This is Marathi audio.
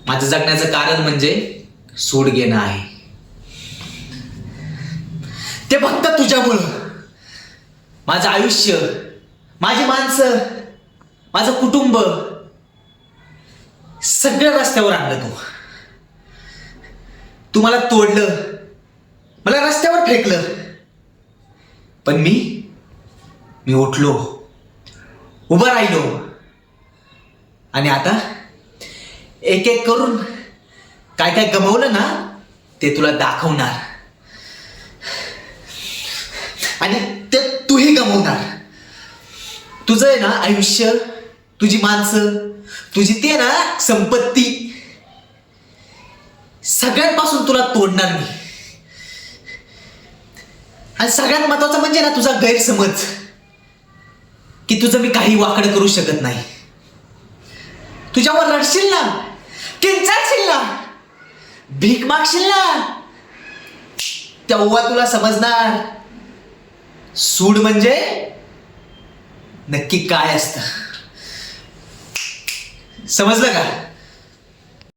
माझं जगण्याचं कारण म्हणजे सूड घेणं आहे. ते फक्त तुझ्यामुळं माझं आयुष्य, माझी माणसं, माझं कुटुंब सगळं रस्त्यावर आणलं. तू मला तोडलं, मला रस्त्यावर फेकलं, पण मी उठलो, उभं राहिलो आणि आता एक एक करून काय काय गमावलं ना ते तुला दाखवणार आणि ते तूही गमावणार. तुझं आहे ना आयुष्य, तुझी माणसं, तुझी ते ना संपत्ती सगळ्यांपासून तुला तोडणार मी. आणि सगळ्यात महत्वाचं म्हणजे ना तुझा गैरसमज की तुझं मी काही वाकडं करू शकत नाही. तुझ्यावर रडशील ना, किंचाळशील ना, भीक मागशील ना, तेव्हा तुला समजणार सूड म्हणजे नक्की काय असतं. समजलं का?